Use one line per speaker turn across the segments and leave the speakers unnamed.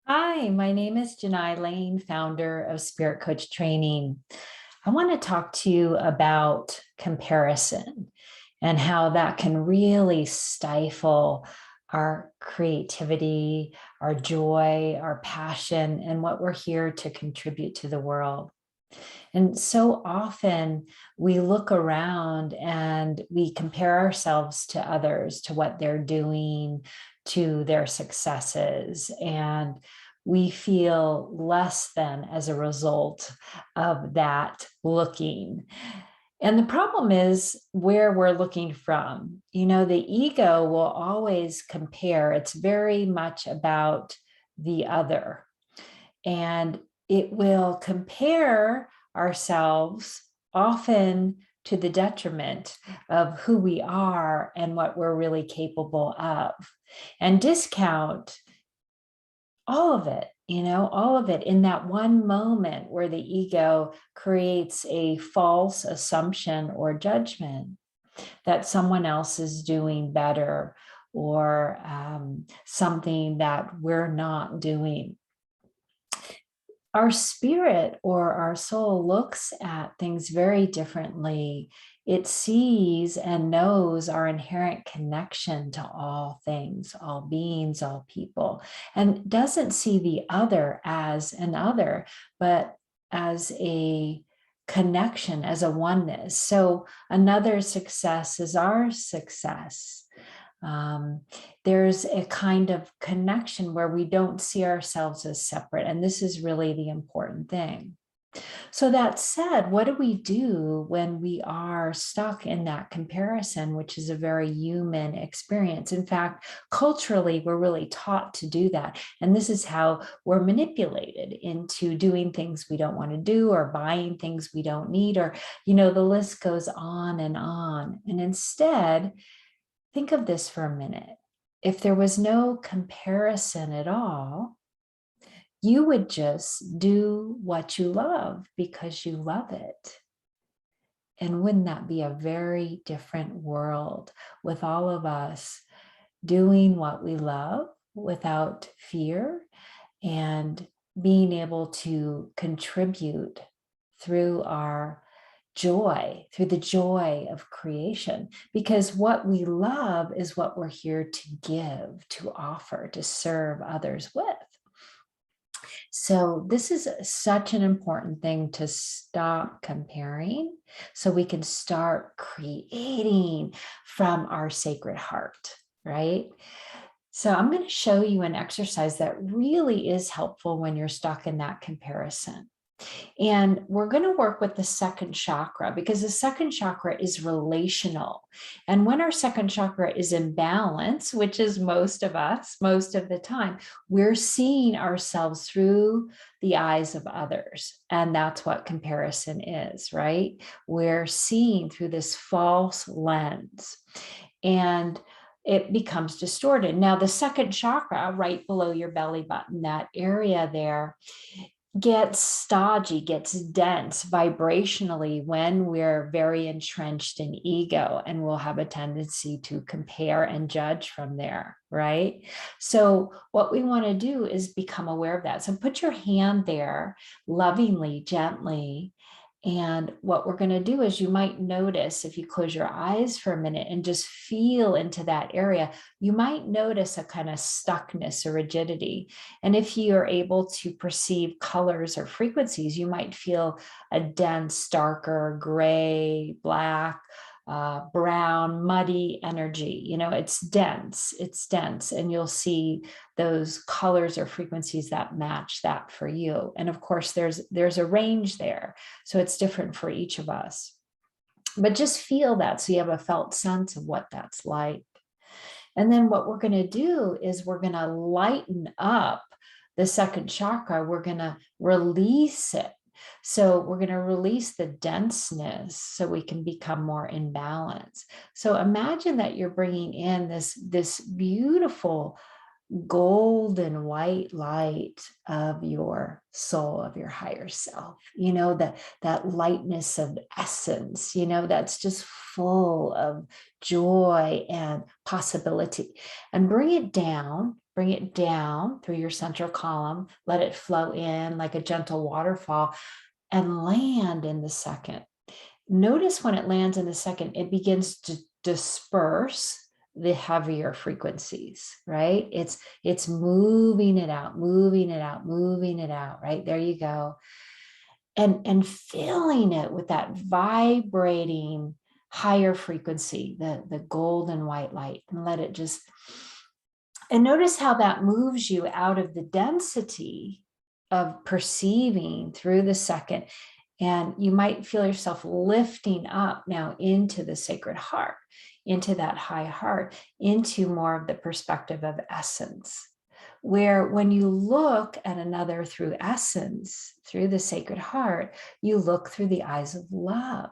Hi, my name is Janai Lane, founder of Spirit Coach Training. I want to talk to you about comparison and how that can really stifle our creativity, our joy, our passion, and what we're here to contribute to the world. And so often we look around and we compare ourselves to others, to what they're doing, to their successes. And we feel less than as a result of that looking. And the problem is where we're looking from. The ego will always compare. It's very much about the other. And it will compare ourselves often to the detriment of who we are and what we're really capable of, and discount all of it, all of it in that one moment where the ego creates a false assumption or judgment that someone else is doing better or something that we're not doing. Our spirit or our soul looks at things very differently. It sees and knows our inherent connection to all things, all beings, all people, and doesn't see the other as an other, but as a connection, as a oneness. So another success is our success. Um, there's a kind of connection where we don't see ourselves as separate. And this is really the important thing. So that said, what do we do when we are stuck in that comparison, which is a very human experience? In fact, culturally, we're really taught to do that. And this is how we're manipulated into doing things we don't want to do or buying things we don't need, or, the list goes on and on. And instead, think of this for a minute. If there was no comparison at all, you would just do what you love because you love it. And wouldn't that be a very different world with all of us doing what we love without fear and being able to contribute through our joy, through the joy of creation? Because what we love is what we're here to give, to offer, to serve others with. So this is such an important thing, to stop comparing so we can start creating from our sacred heart, right? So I'm going to show you an exercise that really is helpful when you're stuck in that comparison. And we're going to work with the second chakra, because the second chakra is relational. And when our second chakra is in balance, which is most of us, most of the time, we're seeing ourselves through the eyes of others. And that's what comparison is, right? We're seeing through this false lens. And it becomes distorted. Now, the second chakra, right below your belly button, that area there, gets stodgy, gets dense vibrationally when we're very entrenched in ego, and we'll have a tendency to compare and judge from there, right? So what we want to do is become aware of that. So put your hand there lovingly, gently. And what we're going to do is, you might notice, if you close your eyes for a minute and just feel into that area, you might notice a kind of stuckness or rigidity. And if you are able to perceive colors or frequencies, you might feel a dense, darker, gray, black, brown, muddy energy. It's dense, and you'll see those colors or frequencies that match that for you. And of course, there's a range there, so it's different for each of us. But just feel that, so you have a felt sense of what that's like. And then what we're going to do is, we're going to lighten up the second chakra. We're going to release it. So we're going to release the denseness so we can become more in balance. So imagine that you're bringing in this beautiful golden white light of your soul, of your higher self, that lightness of essence, that's just full of joy and possibility. And bring it down bring it down through your central column, let it flow in like a gentle waterfall and land in the second. Notice when it lands in the second, it begins to disperse the heavier frequencies, right? It's moving it out, moving it out, moving it out, right? There you go. And filling it with that vibrating higher frequency, the golden white light, and let it just, and notice how that moves you out of the density of perceiving through the second. And you might feel yourself lifting up now into the sacred heart, into that high heart, into more of the perspective of essence, where when you look at another through essence, through the sacred heart, you look through the eyes of love,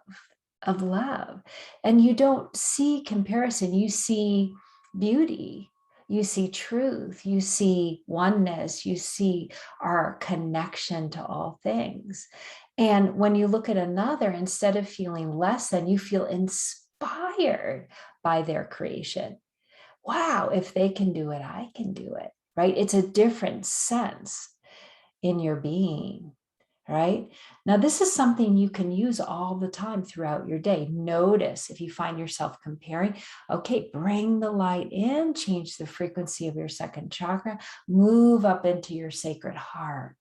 and you don't see comparison, you see beauty, you see truth, you see oneness, you see our connection to all things. And when you look at another, instead of feeling less than, you feel inspired by their creation. Wow, if they can do it, I can do it, right? It's a different sense in your being, right? Now, this is something you can use all the time throughout your day. Notice if you find yourself comparing, okay, bring the light in, change the frequency of your second chakra, move up into your sacred heart.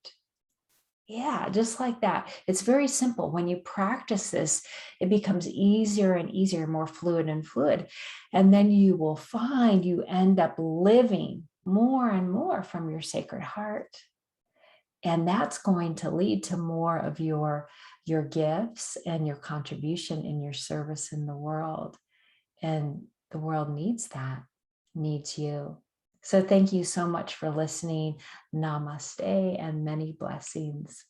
Yeah, just like that. It's very simple. When you practice this, it becomes easier and easier, more fluid and fluid. And then you will find you end up living more and more from your sacred heart. And that's going to lead to more of your gifts and your contribution in your service in the world. And the world needs that, needs you. So thank you so much for listening. Namaste and many blessings.